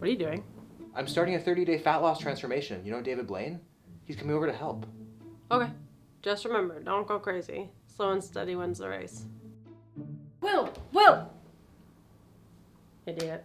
What are you doing? I'm starting a 30-day fat loss transformation. You know David Blaine? He's coming over to help. Okay. Just remember, don't go crazy. Slow and steady wins the race. Will! Idiot.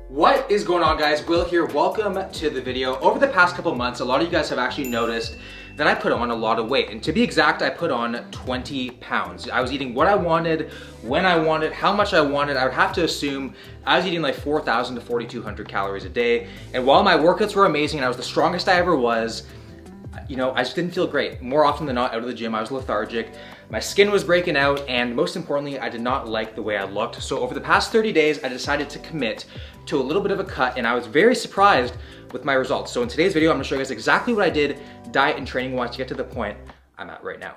What is going on, guys? Will here. Welcome to the video. Over the past couple months, a lot of you guys have actually noticed that I put on a lot of weight. And to be exact, I put on 20 pounds. I was eating what I wanted, when I wanted, how much I wanted. I would have to assume I was eating like 4,000 to 4,200 calories a day. And while my workouts were amazing and I was the strongest I ever was, you know, I just didn't feel great. More often than not, out of the gym, I was lethargic. My skin was breaking out, and most importantly, I did not like the way I looked. So over the past 30 days, I decided to commit to a little bit of a cut, and I was very surprised with my results. So in today's video, I'm gonna show you guys exactly what I did diet and training wise to get to the point I'm at right now.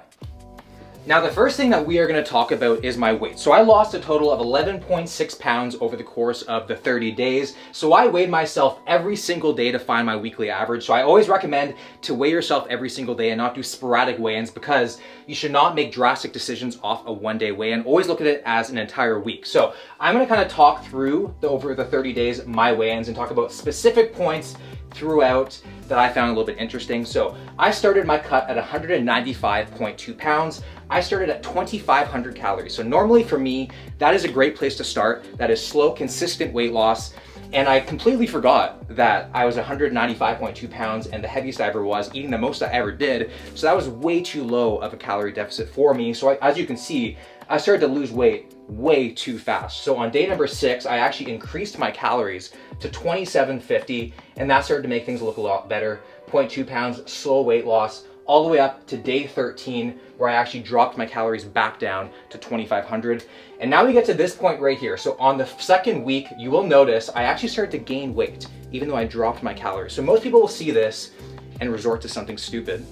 Now, the first thing that we are gonna talk about is my weight. So I lost a total of 11.6 pounds over the course of the 30 days. So I weighed myself every single day to find my weekly average. So I always recommend to weigh yourself every single day and not do sporadic weigh-ins, because you should not make drastic decisions off a one-day weigh-in. Always look at it as an entire week. So I'm gonna kind of talk through over the 30 days, my weigh-ins, and talk about specific points throughout that I found a little bit interesting. So I started my cut at 195.2 pounds. I started at 2,500 calories. So normally for me, that is a great place to start. That is slow, consistent weight loss. And I completely forgot that I was 195.2 pounds and the heaviest I ever was, eating the most I ever did. So that was way too low of a calorie deficit for me. So as you can see, I started to lose weight way too fast. So on day number 6, I actually increased my calories to 2,750, and that started to make things look a lot better. 0.2 pounds, slow weight loss, all the way up to day 13, where I actually dropped my calories back down to 2,500. And now we get to this point right here. So on the second week, you will notice I actually started to gain weight, even though I dropped my calories. So most people will see this and resort to something stupid.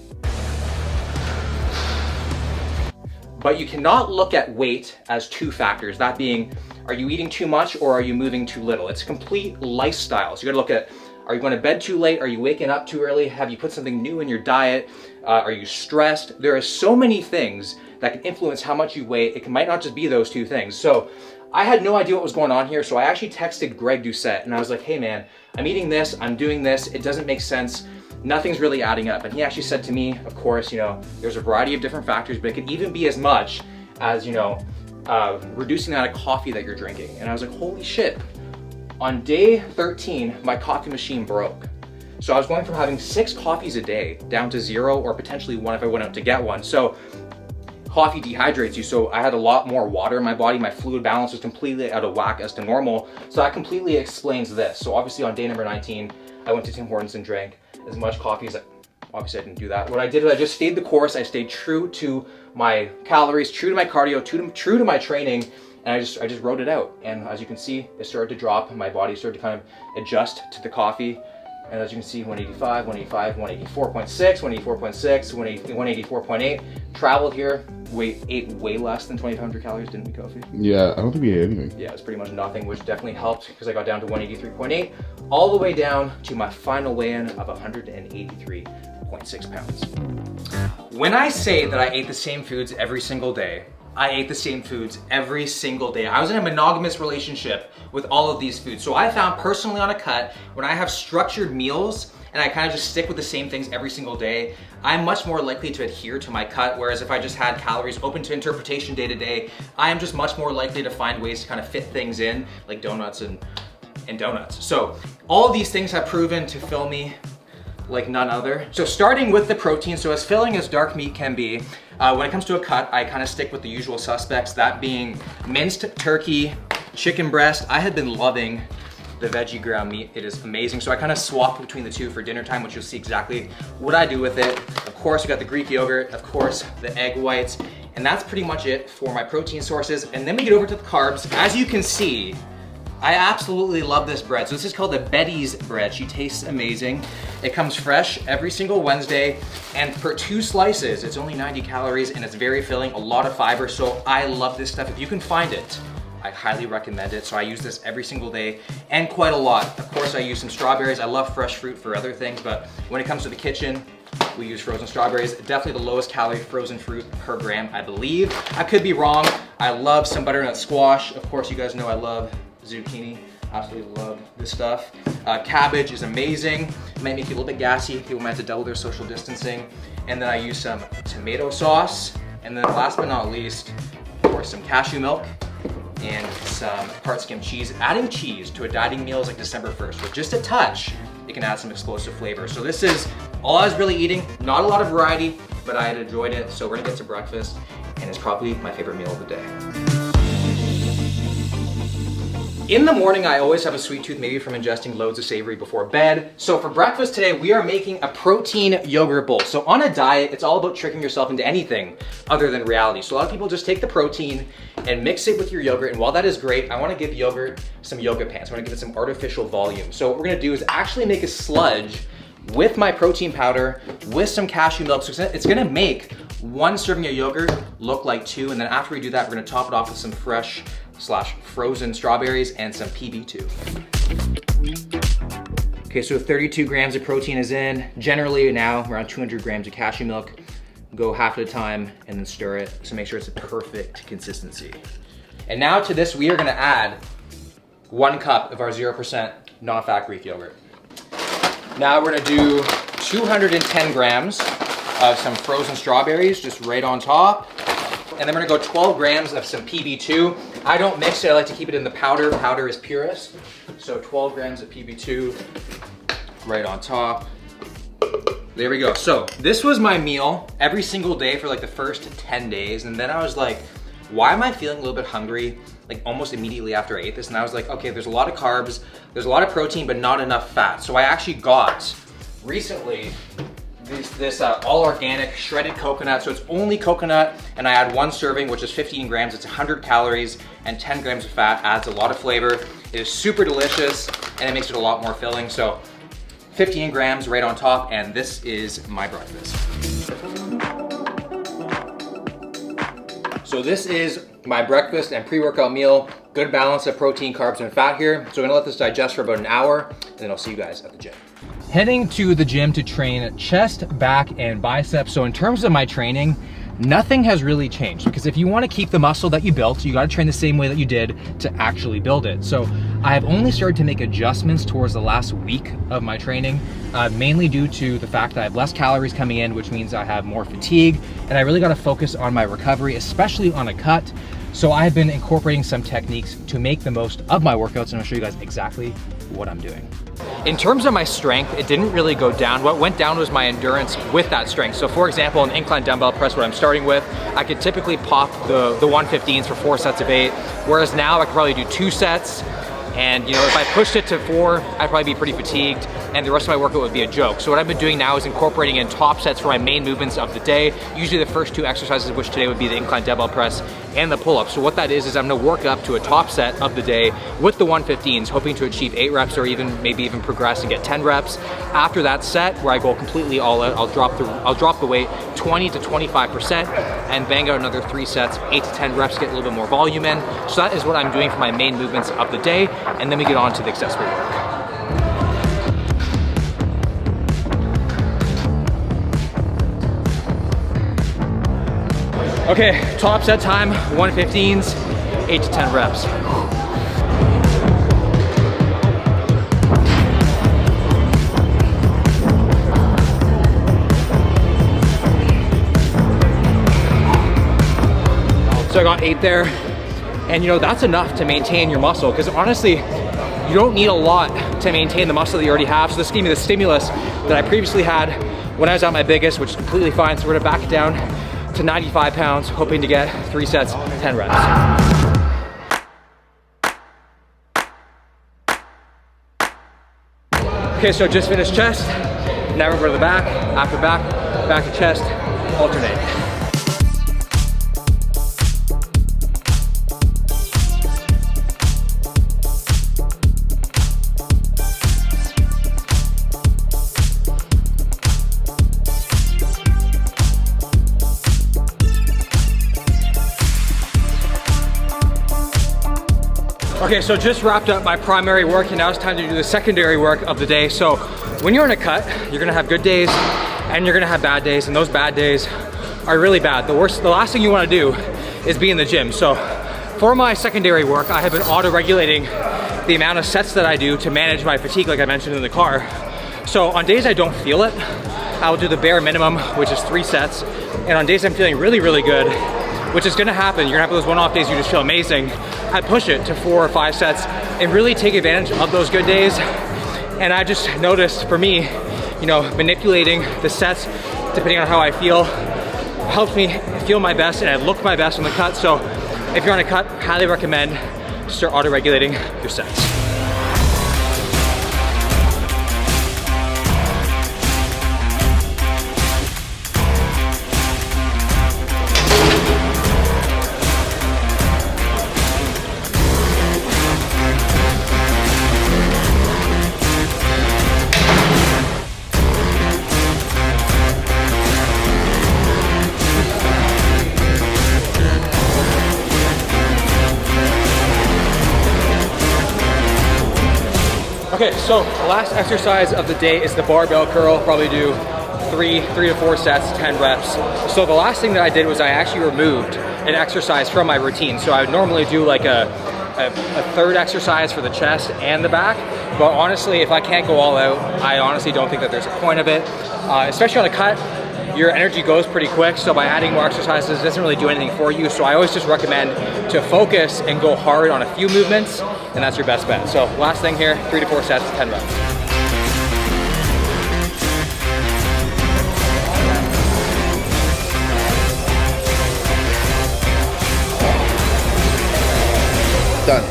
But you cannot look at weight as two factors, that being, are you eating too much or are you moving too little? It's a complete lifestyle. So you gotta look at, are you going to bed too late? Are you waking up too early? Have you put something new in your diet? Are you stressed? There are so many things that can influence how much you weigh. It might not just be those two things. So I had no idea what was going on here. So I actually texted Greg Doucette and I was like, hey man, I'm eating this, I'm doing this. It doesn't make sense. Nothing's really adding up. And he actually said to me, of course, you know, there's a variety of different factors, but it could even be as much as, you know, reducing the amount of coffee that you're drinking. And I was like, holy shit. On day 13, my coffee machine broke. So I was going from having 6 coffees a day down to 0, or potentially 1 if I went out to get one. So coffee dehydrates you. So I had a lot more water in my body. My fluid balance was completely out of whack as to normal. So that completely explains this. So obviously on day number 19, I went to Tim Hortons and drank as much coffee as obviously I didn't do that. What I did is I just stayed the course. I stayed true to my calories, true to my cardio, true to my training. And I just wrote it out. And as you can see, it started to drop. My body started to kind of adjust to the coffee. And as you can see, 185, 185, 184.6, 184.6, 184.8. Traveled here, ate way less than 2,500 calories, didn't we, Kofi? Yeah, I don't think we ate anything. Yeah, it's pretty much nothing, which definitely helped because I got down to 183.8, all the way down to my final weigh-in of 183.6 pounds. When I say that I ate the same foods every single day, I ate the same foods every single day. I was in a monogamous relationship with all of these foods. So I found personally on a cut, when I have structured meals and I kind of just stick with the same things every single day, I'm much more likely to adhere to my cut. Whereas if I just had calories open to interpretation day to day, I am just much more likely to find ways to kind of fit things in, like donuts and donuts. So all of these things have proven to fill me like none other. So starting with the protein, so as filling as dark meat can be, when it comes to a cut, I kind of stick with the usual suspects, that being minced turkey, chicken breast. I have been loving the veggie ground meat. It is amazing. So I kind of swap between the two for dinner time, which you'll see exactly what I do with it. Of course, we got the Greek yogurt, of course, the egg whites, and that's pretty much it for my protein sources. And then we get over to the carbs. As you can see, I absolutely love this bread. So this is called the Betty's bread. She tastes amazing. It comes fresh every single Wednesday, and for 2 slices, it's only 90 calories and it's very filling, a lot of fiber. So I love this stuff. If you can find it, I highly recommend it. So I use this every single day and quite a lot. Of course, I use some strawberries. I love fresh fruit for other things, but when it comes to the kitchen, we use frozen strawberries. Definitely the lowest calorie frozen fruit per gram, I believe. I could be wrong. I love some butternut squash. Of course, you guys know I love zucchini. Absolutely love this stuff. Cabbage is amazing. It might make you a little bit gassy. People might have to double their social distancing. And then I use some tomato sauce. And then last but not least, of course, some cashew milk and some part skim cheese. Adding cheese to a dieting meal is like December 1st. With just a touch, it can add some explosive flavor. So this is all I was really eating. Not a lot of variety, but I had enjoyed it. So we're gonna get to breakfast, and it's probably my favorite meal of the day. In the morning, I always have a sweet tooth, maybe from ingesting loads of savory before bed. So for breakfast today, we are making a protein yogurt bowl. So on a diet, it's all about tricking yourself into anything other than reality. So a lot of people just take the protein and mix it with your yogurt. And while that is great, I wanna give yogurt some yoga pants. I wanna give it some artificial volume. So what we're gonna do is actually make a sludge with my protein powder, with some cashew milk. So it's gonna make one serving of yogurt look like two. And then after we do that, we're gonna top it off with some fresh / frozen strawberries and some PB2. Okay, so 32 grams of protein is in. Generally now, around 200 grams of cashew milk. Go half at a time and then stir it to make sure it's a perfect consistency. And now to this, we are gonna add 1 cup of our 0% non-fat Greek yogurt. Now we're gonna do 210 grams of some frozen strawberries, just right on top. And then we're gonna go 12 grams of some PB2. I don't mix it, I like to keep it in the powder. Powder is purest. So 12 grams of PB2 right on top. There we go. So this was my meal every single day for like the first 10 days. And then I was like, why am I feeling a little bit hungry? Like almost immediately after I ate this. And I was like, okay, there's a lot of carbs, there's a lot of protein, but not enough fat. So I actually got recently this all organic shredded coconut. So it's only coconut, and I add 1 serving, which is 15 grams. It's 100 calories and 10 grams of fat. Adds a lot of flavor. It is super delicious, and it makes it a lot more filling. So 15 grams right on top, and this is my breakfast. So this is my breakfast and pre-workout meal. Good balance of protein, carbs, and fat here. So I'm gonna let this digest for about an hour, and then I'll see you guys at the gym. Heading to the gym to train chest, back, and biceps. So in terms of my training, nothing has really changed, because if you want to keep the muscle that you built, you got to train the same way that you did to actually build it. So I have only started to make adjustments towards the last week of my training, mainly due to the fact that I have less calories coming in, which means I have more fatigue, and I really got to focus on my recovery, especially on a cut. So I have been incorporating some techniques to make the most of my workouts, and I'll show you guys exactly what I'm doing. In terms of my strength, it didn't really go down. What went down was my endurance with that strength. So for example, an incline dumbbell press, what I'm starting with, I could typically pop the 115s for 4 sets of 8, whereas now I could probably do 2 sets. And you know, if I pushed it to 4, I'd probably be pretty fatigued, and the rest of my workout would be a joke. So what I've been doing now is incorporating in top sets for my main movements of the day. Usually the first 2 exercises, which today would be the incline dumbbell press and the pull-up. So what that is I'm gonna work up to a top set of the day with the 115s, hoping to achieve 8 reps or maybe even progress and get 10 reps. After that set, where I go completely all out, I'll drop the weight 20 to 25% and bang out another 3 sets, 8 to 10 reps, get a little bit more volume in. So that is what I'm doing for my main movements of the day. And then we get on to the accessory work. Okay, top set time, 115s, 8 to 10 reps. So I got 8 there. And you know, that's enough to maintain your muscle, because honestly, you don't need a lot to maintain the muscle that you already have. So this gave me the stimulus that I previously had when I was at my biggest, which is completely fine. So we're gonna back it down to 95 pounds, hoping to get 3 sets, 10 reps. Okay, so just finished chest. Now we're going to the back, after back to chest, alternate. Okay, so just wrapped up my primary work, and now it's time to do the secondary work of the day. So when you're in a cut, you're gonna have good days and you're gonna have bad days, and those bad days are really bad. The last thing you wanna do is be in the gym. So for my secondary work, I have been auto-regulating the amount of sets that I do to manage my fatigue, like I mentioned in the car. So on days I don't feel it, I'll do the bare minimum, which is 3 sets. And on days I'm feeling really, really good, which is gonna happen, you're gonna have those one-off days you just feel amazing, I push it to 4 or 5 sets and really take advantage of those good days. And I just noticed for me, you know, manipulating the sets depending on how I feel helps me feel my best and I look my best on the cut. So if you're on a cut, highly recommend to start auto-regulating your sets. Okay, so the last exercise of the day is the barbell curl. Probably do three to 4 sets, 10 reps. So the last thing that I did was I actually removed an exercise from my routine. So I would normally do like a third exercise for the chest and the back. But honestly, if I can't go all out, I honestly don't think that there's a point of it. Especially on a cut, your energy goes pretty quick. So by adding more exercises, it doesn't really do anything for you. So I always just recommend to focus and go hard on a few movements, and that's your best bet. So last thing here, 3 to 4 sets, 10 reps. Done.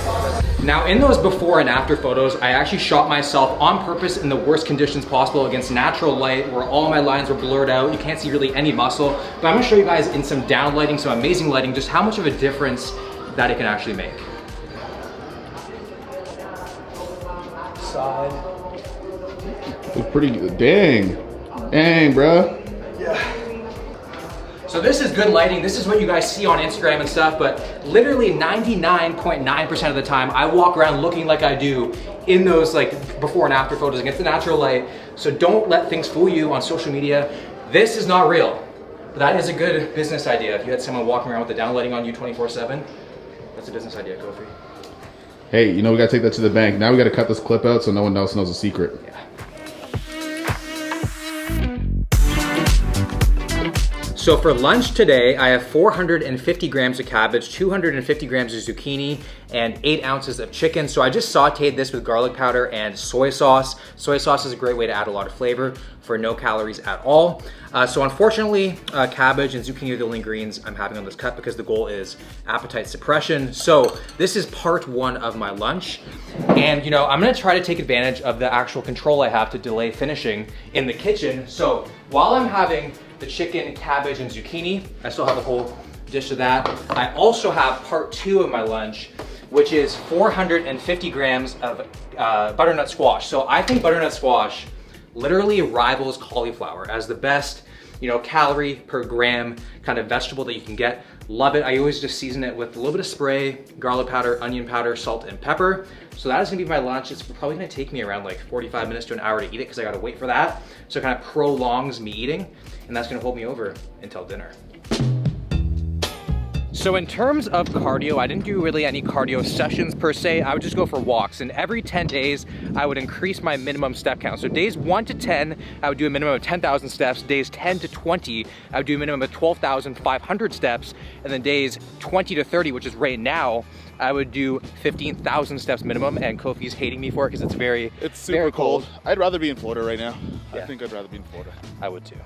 Now in those before and after photos, I actually shot myself on purpose in the worst conditions possible against natural light where all my lines were blurred out. You can't see really any muscle. But I'm gonna show you guys in some down lighting, some amazing lighting, just how much of a difference that it can actually make. Side. It's pretty good. Dang. Dang, bro. So this is good lighting. This is what you guys see on Instagram and stuff, but literally 99.9% of the time, I walk around looking like I do in those like before and after photos against the natural light. So don't let things fool you on social media. This is not real, but that is a good business idea. If you had someone walking around with the down lighting on you 24/7, that's a business idea, Kofi. Hey, you know, we gotta take that to the bank. Now we gotta cut this clip out so no one else knows the secret. Yeah. So for lunch today, I have 450 grams of cabbage, 250 grams of zucchini, and 8 ounces of chicken. So I just sauteed this with garlic powder and soy sauce. Soy sauce is a great way to add a lot of flavor for no calories at all. So unfortunately, cabbage and zucchini are the only greens I'm having on this cut because the goal is appetite suppression. So this is part 1 of my lunch. And you know, I'm gonna try to take advantage of the actual control I have to delay finishing in the kitchen. So while I'm having the chicken, cabbage, and zucchini, I still have a whole dish of that. I also have part 2 of my lunch, which is 450 grams of butternut squash. So I think butternut squash literally rivals cauliflower as the best, you know, calorie per gram kind of vegetable that you can get. Love it. I always just season it with a little bit of spray, garlic powder, onion powder, salt, and pepper. So that is gonna be my lunch. It's probably gonna take me around like 45 minutes to an hour to eat it because I gotta wait for that. So it kind of prolongs me eating, and that's gonna hold me over until dinner. So in terms of cardio, I didn't do really any cardio sessions per se. I would just go for walks, and every 10 days, I would increase my minimum step count. So days 1 to 10, I would do a minimum of 10,000 steps. Days 10 to 20, I would do a minimum of 12,500 steps. And then days 20 to 30, which is right now, I would do 15,000 steps minimum, and Kofi's hating me for it because it's super very cold. I'd rather be in Florida right now. Yeah. I think I'd rather be in Florida. I would too.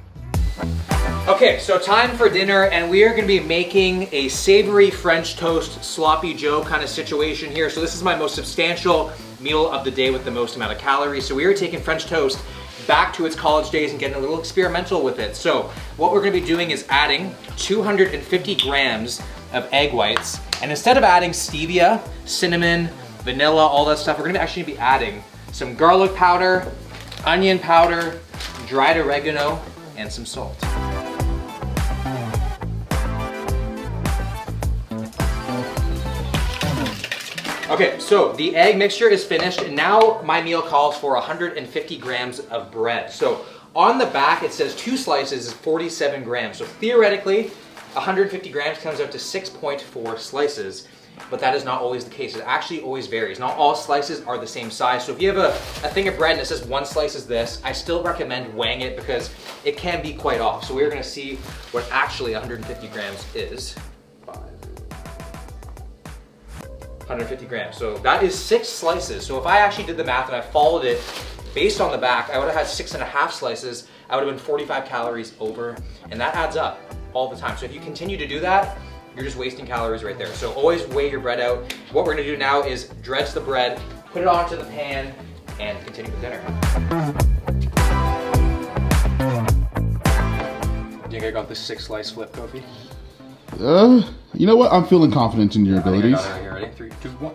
Okay, so time for dinner, and we are gonna be making a savory French toast, sloppy Joe kind of situation here. So this is my most substantial meal of the day with the most amount of calories. So we are taking French toast back to its college days and getting a little experimental with it. So what we're gonna be doing is adding 250 grams of egg whites. And instead of adding stevia, cinnamon, vanilla, all that stuff, we're gonna actually be adding some garlic powder, onion powder, dried oregano, and some salt. Okay, so the egg mixture is finished, and now my meal calls for 150 grams of bread. So On the back, it says 2 slices is 47 grams. So theoretically, 150 grams comes out to 6.4 slices, but that is not always the case. It actually always varies. Not all slices are the same size. So if you have a thing of bread and it says 1 slice is this, I still recommend weighing it because it can be quite off. So we're gonna see what actually 150 grams is. 150 grams. So that is 6 slices. So if I actually did the math and I followed it based on the back, I would have had 6.5 slices. I would have been 45 calories over, and that adds up all the time. So if you continue to do that, you're just wasting calories right there. So always weigh your bread out. What we're gonna do now is dredge the bread, put it onto the pan, and continue with dinner. Do you think I got this 6 slice flip, Kofi? You know what? I'm feeling confident in your abilities. I got it. Ready? 3, 2, 1.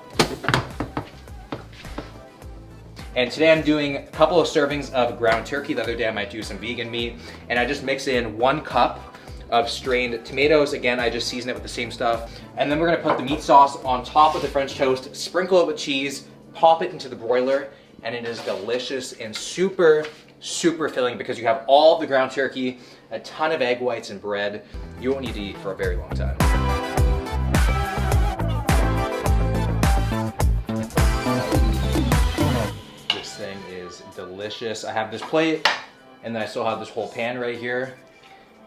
And today I'm doing a couple of servings of ground turkey. The other day I might do some vegan meat. And I just mix in 1 cup of strained tomatoes. Again, I just season it with the same stuff. And then we're gonna put the meat sauce on top of the French toast, sprinkle it with cheese, pop it into the broiler, and it is delicious and super, super filling because you have all the ground turkey, a ton of egg whites and bread. You won't need to eat for a very long time. This thing is delicious. I have this plate, and then I still have this whole pan right here.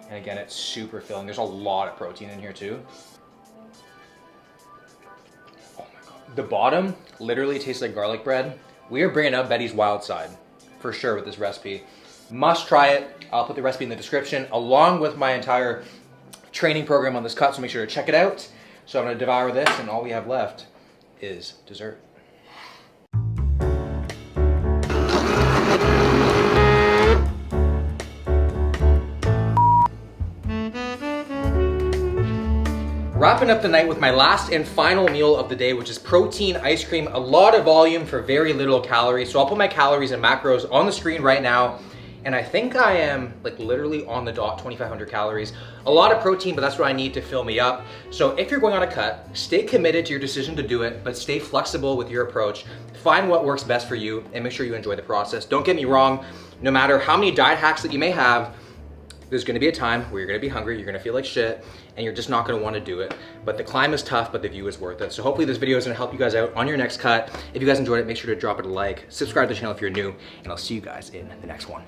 And again, it's super filling. There's a lot of protein in here too. Oh my God. The bottom literally tastes like garlic bread. We are bringing up Betty's Wild Side for sure with this recipe. Must try it. I'll put the recipe in the description along with my entire training program on this cut, so make sure to check it out. So I'm gonna devour this, and all we have left is dessert. Wrapping up the night with my last and final meal of the day, which is protein ice cream. A lot of volume for very little calories. So I'll put my calories and macros on the screen right now. And I think I am like literally on the dot, 2,500 calories. A lot of protein, but that's what I need to fill me up. So if you're going on a cut, stay committed to your decision to do it, but stay flexible with your approach. Find what works best for you and make sure you enjoy the process. Don't get me wrong, no matter how many diet hacks that you may have, there's gonna be a time where you're gonna be hungry, you're gonna feel like shit, and you're just not gonna wanna do it. But the climb is tough, but the view is worth it. So hopefully this video is gonna help you guys out on your next cut. If you guys enjoyed it, make sure to drop it a like, subscribe to the channel if you're new, and I'll see you guys in the next one.